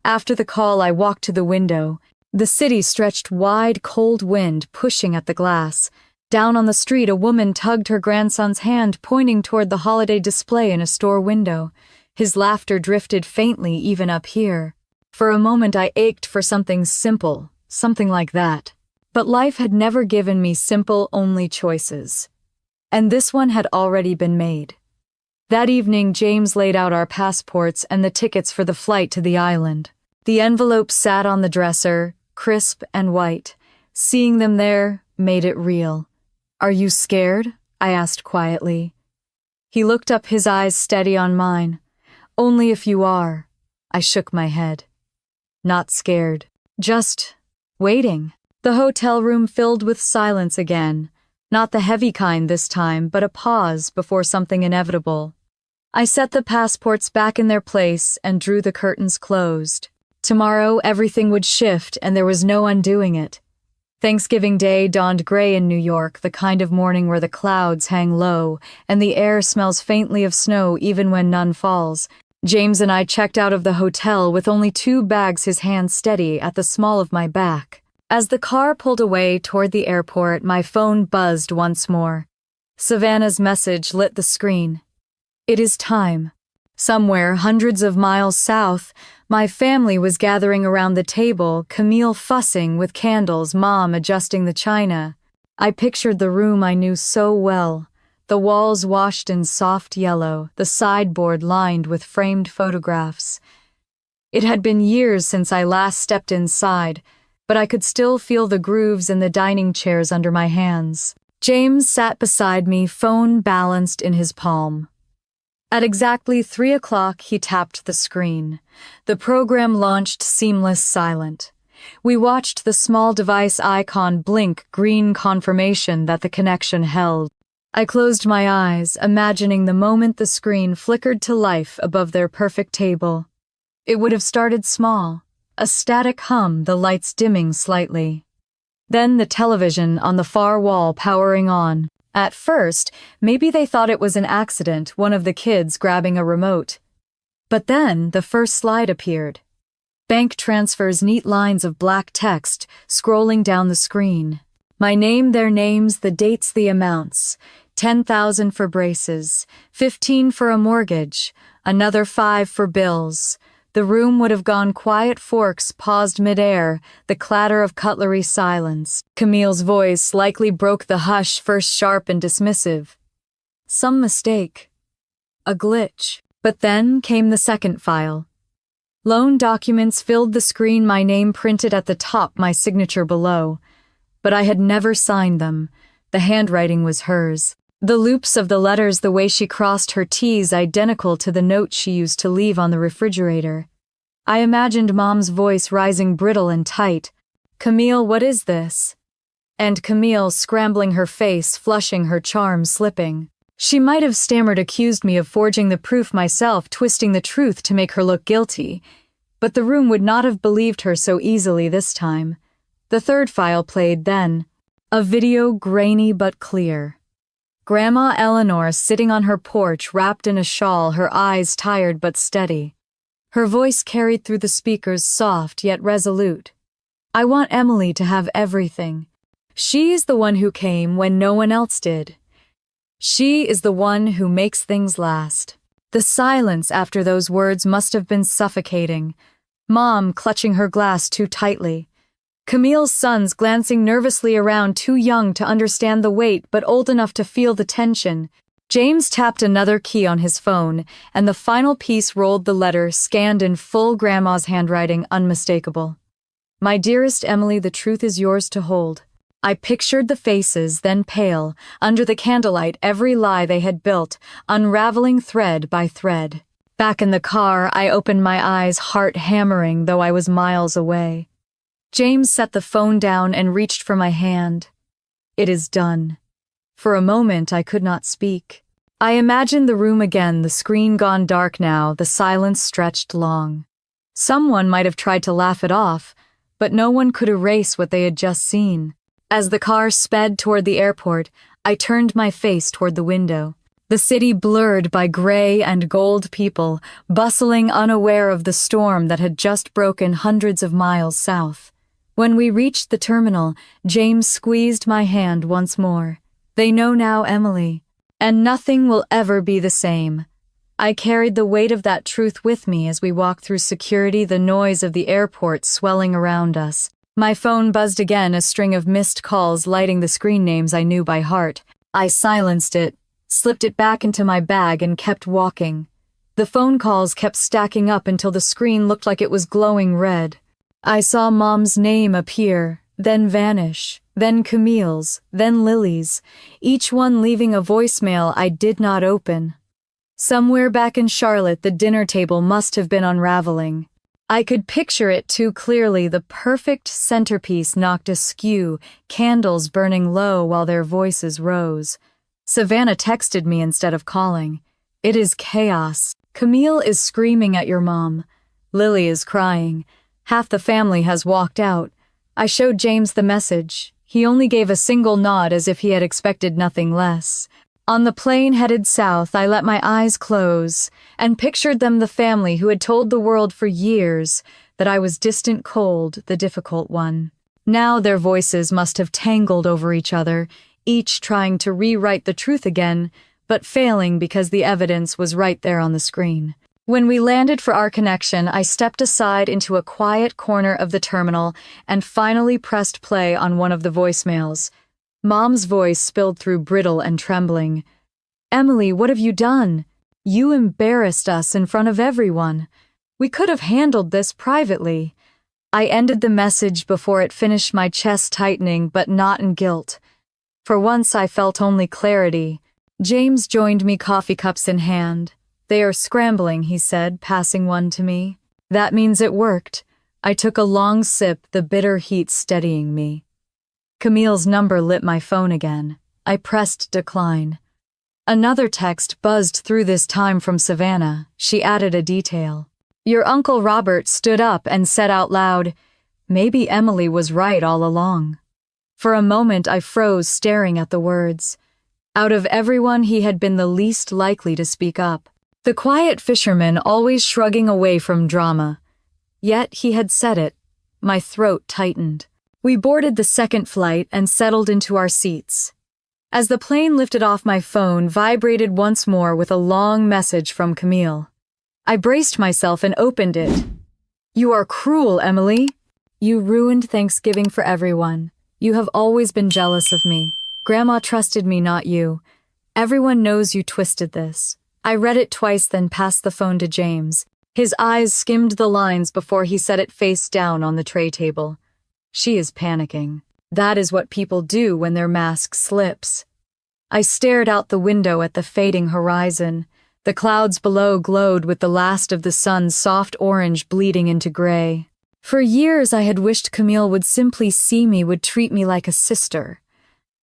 After the call, I walked to the window. The city stretched wide, cold wind pushing at the glass. Down on the street, a woman tugged her grandson's hand, pointing toward the holiday display in a store window. His laughter drifted faintly even up here. For a moment, I ached for something simple, something like that. But life had never given me simple, only choices. And this one had already been made. That evening, James laid out our passports and the tickets for the flight to the island. The envelope sat on the dresser, crisp and white. Seeing them there made it real. "Are you scared?" I asked quietly. He looked up, his eyes steady on mine. "Only if you are." I shook my head. "Not scared. Just waiting." The hotel room filled with silence again. Not the heavy kind this time, but a pause before something inevitable. I set the passports back in their place and drew the curtains closed. Tomorrow, everything would shift, and there was no undoing it. Thanksgiving Day dawned gray in New York, the kind of morning where the clouds hang low and the air smells faintly of snow even when none falls. James and I checked out of the hotel with only 2 bags, his hand steady at the small of my back. As the car pulled away toward the airport, my phone buzzed once more. Savannah's message lit the screen. "It is time." Somewhere, hundreds of miles south, my family was gathering around the table, Camille fussing with candles, Mom adjusting the china. I pictured the room I knew so well, the walls washed in soft yellow, the sideboard lined with framed photographs. It had been years since I last stepped inside, but I could still feel the grooves in the dining chairs under my hands. James sat beside me, phone balanced in his palm. At exactly 3 o'clock, he tapped the screen. The program launched, seamless, silent. We watched the small device icon blink, green confirmation that the connection held. I closed my eyes, imagining the moment the screen flickered to life above their perfect table. It would have started small, a static hum, the lights dimming slightly. Then the television on the far wall powering on. At first, maybe they thought it was an accident, one of the kids grabbing a remote. But then the first slide appeared. Bank transfers, neat lines of black text scrolling down the screen. My name, their names, the dates, the amounts. 10,000 for braces, 15 for a mortgage, another 5 for bills. The room would have gone quiet. Forks paused midair, the clatter of cutlery silence. Camille's voice likely broke the hush, first sharp and dismissive. Some mistake. A glitch. But then came the second file. Loan documents filled the screen, my name printed at the top, my signature below. But I had never signed them. The handwriting was hers. The loops of the letters, the way she crossed her T's, identical to the note she used to leave on the refrigerator. I imagined Mom's voice rising brittle and tight. Camille, what is this? And Camille scrambling her face, flushing, her charm slipping. She might have stammered, accused me of forging the proof myself, twisting the truth to make her look guilty. But the room would not have believed her so easily this time. The third file played then. A video, grainy but clear. Grandma Eleanor sitting on her porch, wrapped in a shawl, her eyes tired but steady. Her voice carried through the speakers, soft yet resolute. I want Emily to have everything. She is the one who came when no one else did. She is the one who makes things last. The silence after those words must have been suffocating. Mom clutching her glass too tightly. Camille's sons glancing nervously around, too young to understand the weight but old enough to feel the tension. James tapped another key on his phone, and the final piece rolled, the letter, scanned in full, Grandma's handwriting, unmistakable. My dearest Emily, the truth is yours to hold. I pictured the faces, then pale, under the candlelight, every lie they had built, unraveling thread by thread. Back in the car, I opened my eyes, heart hammering, though I was miles away. James set the phone down and reached for my hand. It is done. For a moment I could not speak. I imagined the room again, the screen gone dark now, the silence stretched long. Someone might have tried to laugh it off, but no one could erase what they had just seen. As the car sped toward the airport, I turned my face toward the window. The city blurred by gray and gold people, bustling, unaware of the storm that had just broken hundreds of miles south. When we reached the terminal, James squeezed my hand once more. They know now, Emily, and nothing will ever be the same. I carried the weight of that truth with me as we walked through security, the noise of the airport swelling around us. My phone buzzed again, a string of missed calls lighting the screen names I knew by heart. I silenced it, slipped it back into my bag, and kept walking. The phone calls kept stacking up until the screen looked like it was glowing red. I saw Mom's name appear, then vanish, then Camille's, then Lily's, each one leaving a voicemail I did not open. Somewhere back in Charlotte, the dinner table must have been unraveling. I could picture it too clearly, the perfect centerpiece knocked askew, candles burning low while their voices rose. Savannah texted me instead of calling. It is chaos. Camille is screaming at your mom. Lily is crying. Half the family has walked out. I showed James the message. He only gave a single nod as if he had expected nothing less. On the plane headed south, I let my eyes close and pictured them, the family who had told the world for years that I was distant, cold, the difficult one. Now their voices must have tangled over each other, each trying to rewrite the truth again, but failing because the evidence was right there on the screen. When we landed for our connection, I stepped aside into a quiet corner of the terminal and finally pressed play on one of the voicemails. Mom's voice spilled through, brittle and trembling. Emily, what have you done? You embarrassed us in front of everyone. We could have handled this privately. I ended the message before it finished, my chest tightening, but not in guilt. For once I felt only clarity. James joined me, coffee cups in hand. They are scrambling, he said, passing one to me. That means it worked. I took a long sip, the bitter heat steadying me. Camille's number lit my phone again. I pressed decline. Another text buzzed through, this time from Savannah. She added a detail. Your Uncle Robert stood up and said out loud, maybe Emily was right all along. For a moment I froze, staring at the words. Out of everyone, he had been the least likely to speak up. The quiet fisherman, always shrugging away from drama. Yet he had said it. My throat tightened. We boarded the second flight and settled into our seats. As the plane lifted off, my phone vibrated once more with a long message from Camille. I braced myself and opened it. "You are cruel, Emily. You ruined Thanksgiving for everyone. You have always been jealous of me. Grandma trusted me, not you. Everyone knows you twisted this." I read it twice, then passed the phone to James. His eyes skimmed the lines before he set it face down on the tray table. She is panicking. That is what people do when their mask slips. I stared out the window at the fading horizon. The clouds below glowed with the last of the sun's soft orange bleeding into gray. For years I had wished Camille would simply see me, would treat me like a sister.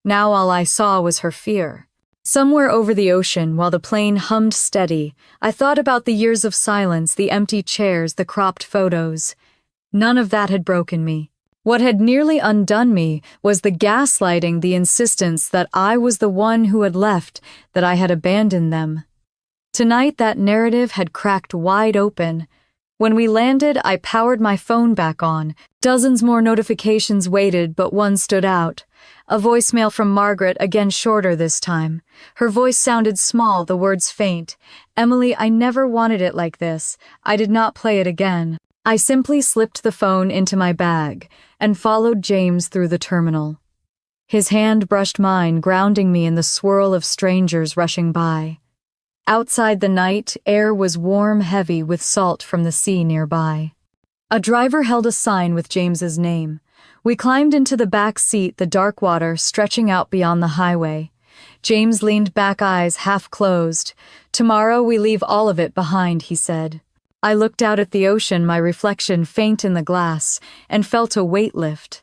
Now all I saw was her fear. Somewhere over the ocean, while the plane hummed steady, I thought about the years of silence, the empty chairs, the cropped photos. None of that had broken me. What had nearly undone me was the gaslighting, the insistence that I was the one who had left, that I had abandoned them. Tonight that narrative had cracked wide open. When we landed, I powered my phone back on. Dozens more notifications waited, but one stood out. A voicemail from Margaret, again shorter this time. Her voice sounded small, the words faint. "Emily, I never wanted it like this. I did not play it again." I simply slipped the phone into my bag and followed James through the terminal. His hand brushed mine, grounding me in the swirl of strangers rushing by. Outside, the night air was warm, heavy with salt from the sea nearby. A driver held a sign with James's name. We climbed into the back seat, the dark water stretching out beyond the highway. James leaned back, eyes half closed. "Tomorrow we leave all of it behind," he said. I looked out at the ocean, my reflection faint in the glass, and felt a weight lift.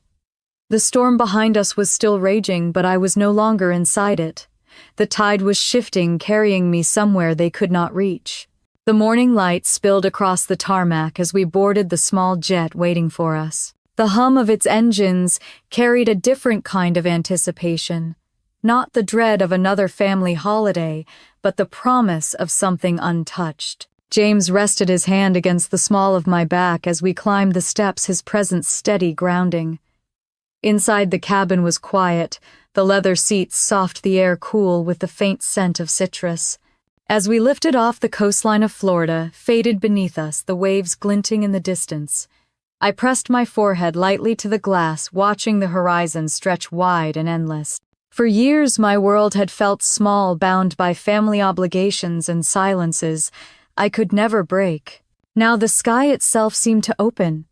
The storm behind us was still raging, but I was no longer inside it. The tide was shifting, carrying me somewhere they could not reach. The morning light spilled across the tarmac as we boarded the small jet waiting for us. The hum of its engines carried a different kind of anticipation. Not the dread of another family holiday, but the promise of something untouched. James rested his hand against the small of my back as we climbed the steps, his presence steady, grounding. Inside, the cabin was quiet, the leather seats soft, the air cool with the faint scent of citrus. As we lifted off, the coastline of Florida faded beneath us, the waves glinting in the distance. I pressed my forehead lightly to the glass, watching the horizon stretch wide and endless. For years, my world had felt small, bound by family obligations and silences I could never break. Now the sky itself seemed to open.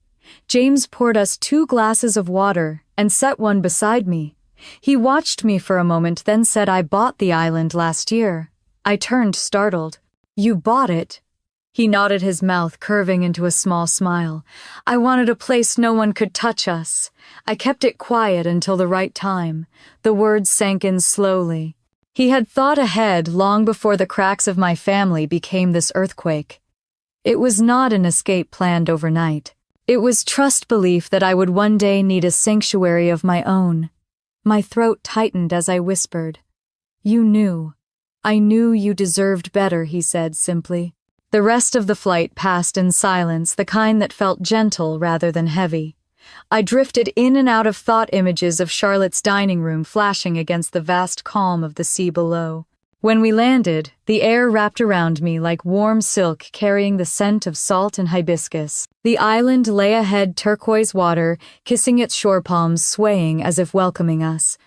James poured us 2 glasses of water and set one beside me. He watched me for a moment, then said, "I bought the island last year." I turned, startled. "You bought it?" He nodded, his mouth curving into a small smile. "I wanted a place no one could touch us. I kept it quiet until the right time." The words sank in slowly. He had thought ahead long before the cracks of my family became this earthquake. It was not an escape planned overnight. It was trust, belief that I would one day need a sanctuary of my own. My throat tightened as I whispered. "You knew. I knew you deserved better," he said simply. The rest of the flight passed in silence, the kind that felt gentle rather than heavy. I drifted in and out of thought, images of Charlotte's dining room flashing against the vast calm of the sea below. When we landed, the air wrapped around me like warm silk, carrying the scent of salt and hibiscus. The island lay ahead, turquoise water, kissing its shore palms, swaying as if welcoming us.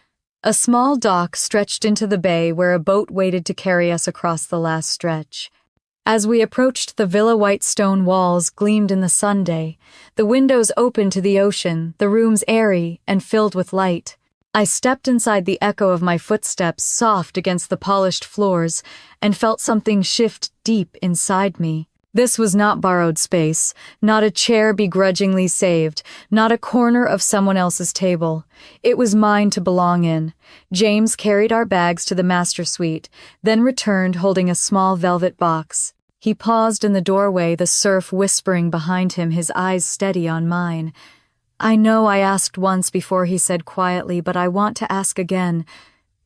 A small dock stretched into the bay where a boat waited to carry us across the last stretch. As we approached, the villa, white stone walls gleamed in the sunday, the windows open to the ocean, the rooms airy and filled with light. I stepped inside, the echo of my footsteps soft against the polished floors, and felt something shift deep inside me. This was not borrowed space, not a chair begrudgingly saved, not a corner of someone else's table. It was mine to belong in. James carried our bags to the master suite, then returned holding a small velvet box. He paused in the doorway, the surf whispering behind him, his eyes steady on mine. "I know I asked once before," he said quietly, "but I want to ask again.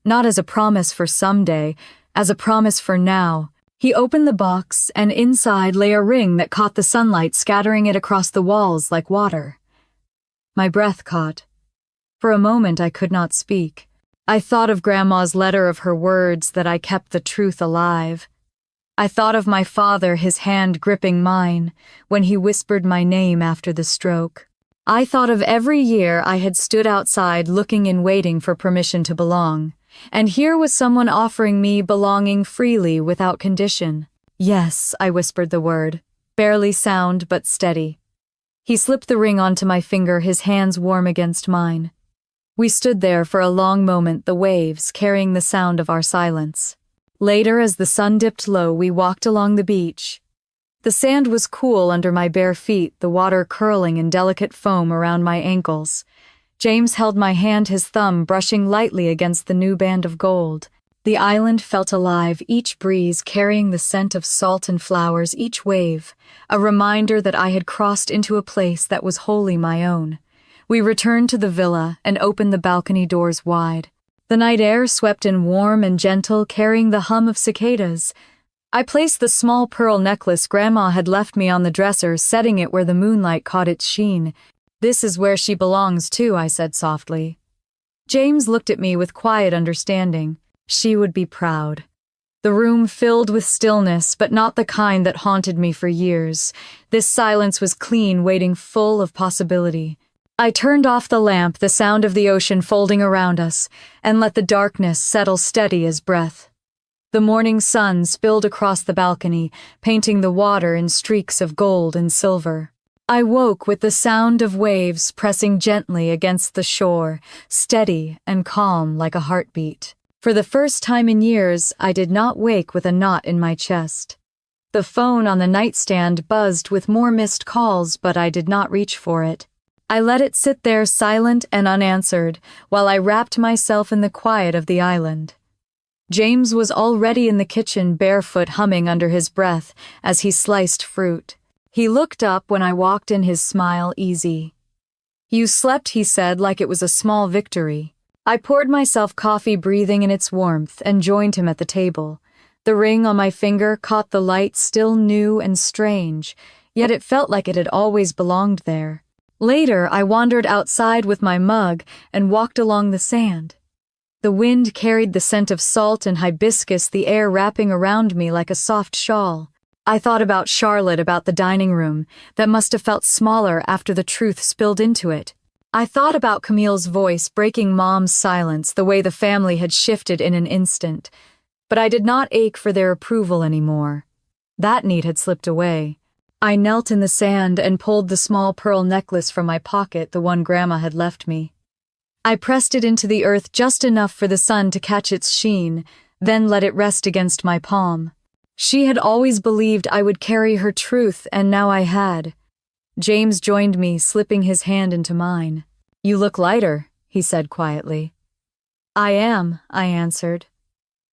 not as a promise for someday, as a promise for now. He opened the box, and inside lay a ring that caught the sunlight, scattering it across the walls like water. My breath caught. For a moment I could not speak. I thought of Grandma's letter, of her words that I kept the truth alive. I thought of my father, his hand gripping mine, when he whispered my name after the stroke. I thought of every year I had stood outside looking and waiting for permission to belong. And here was someone offering me belonging freely without condition. Yes, I whispered the word, barely sound but steady. He slipped the ring onto my finger, his hands warm against mine. We stood there for a long moment, the waves carrying the sound of our silence. Later, as the sun dipped low, we walked along the beach. The sand was cool under my bare feet, the water curling in delicate foam around my ankles. James held my hand, his thumb brushing lightly against the new band of gold. The island felt alive, each breeze carrying the scent of salt and flowers, each wave, a reminder that I had crossed into a place that was wholly my own. We returned to the villa and opened the balcony doors wide. The night air swept in warm and gentle, carrying the hum of cicadas. I placed the small pearl necklace Grandma had left me on the dresser, setting it where the moonlight caught its sheen. "This is where she belongs too," I said softly. James looked at me with quiet understanding. She would be proud. The room filled with stillness, but not the kind that haunted me for years. This silence was clean, waiting, full of possibility. I turned off the lamp, the sound of the ocean folding around us, and let the darkness settle steady as breath. The morning sun spilled across the balcony, painting the water in streaks of gold and silver. I woke with the sound of waves pressing gently against the shore, steady and calm like a heartbeat. For the first time in years, I did not wake with a knot in my chest. The phone on the nightstand buzzed with more missed calls, but I did not reach for it. I let it sit there silent and unanswered, while I wrapped myself in the quiet of the island. James was already in the kitchen, barefoot, humming under his breath as he sliced fruit. He looked up when I walked in, his smile easy. "You slept," he said, like it was a small victory. I poured myself coffee, breathing in its warmth, and joined him at the table. The ring on my finger caught the light, still new and strange, yet it felt like it had always belonged there. Later, I wandered outside with my mug and walked along the sand. The wind carried the scent of salt and hibiscus, the air wrapping around me like a soft shawl. I thought about Charlotte, about the dining room, that must have felt smaller after the truth spilled into it. I thought about Camille's voice breaking Mom's silence, the way the family had shifted in an instant. But I did not ache for their approval anymore. That need had slipped away. I knelt in the sand and pulled the small pearl necklace from my pocket, the one Grandma had left me. I pressed it into the earth just enough for the sun to catch its sheen, then let it rest against my palm. She had always believed I would carry her truth, and now I had. James joined me, slipping his hand into mine. "You look lighter," he said quietly. "I am," I answered.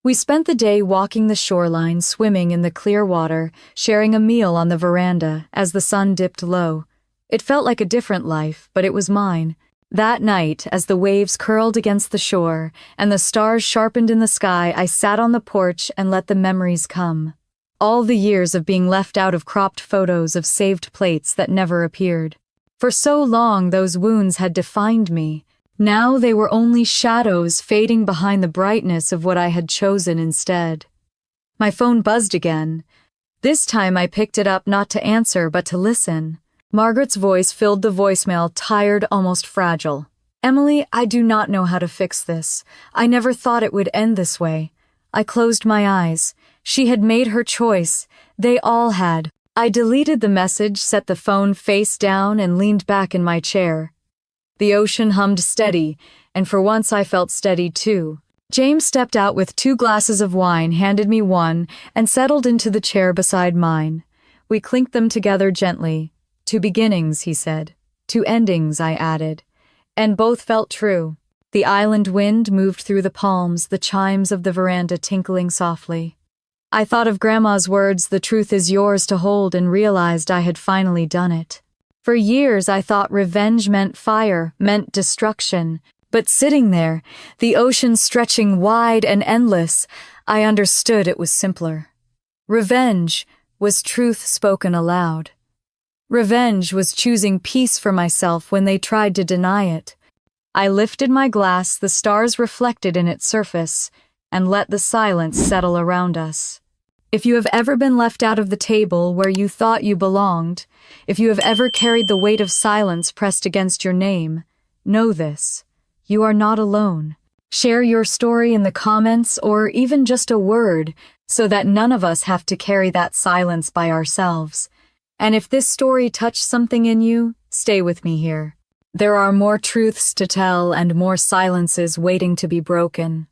We spent the day walking the shoreline, swimming in the clear water, sharing a meal on the veranda as the sun dipped low. It felt like a different life, but it was mine. That night, as the waves curled against the shore and the stars sharpened in the sky, I sat on the porch and let the memories come. All the years of being left out of cropped photos, of saved plates that never appeared. For so long, those wounds had defined me. Now they were only shadows fading behind the brightness of what I had chosen instead. My phone buzzed again. This time I picked it up not to answer but to listen. Margaret's voice filled the voicemail, tired, almost fragile. "Emily, I do not know how to fix this. I never thought it would end this way." I closed my eyes. She had made her choice. They all had. I deleted the message, set the phone face down, and leaned back in my chair. The ocean hummed steady, and for once I felt steady too. James stepped out with 2 glasses of wine, handed me one, and settled into the chair beside mine. We clinked them together gently. "Two beginnings," he said. "Two endings," I added. And both felt true. The island wind moved through the palms, the chimes of the veranda tinkling softly. I thought of Grandma's words, "The truth is yours to hold," and realized I had finally done it. For years I thought revenge meant fire, meant destruction, But sitting there, the ocean stretching wide and endless, I understood it was simpler. Revenge was truth spoken aloud. Revenge was choosing peace for myself when they tried to deny it. I lifted my glass, the stars reflected in its surface, and let the silence settle around us. If you have ever been left out of the table where you thought you belonged, if you have ever carried the weight of silence pressed against your name, know this: you are not alone. Share your story in the comments or even just a word so that none of us have to carry that silence by ourselves. And if this story touched something in you, stay with me here. There are more truths to tell and more silences waiting to be broken.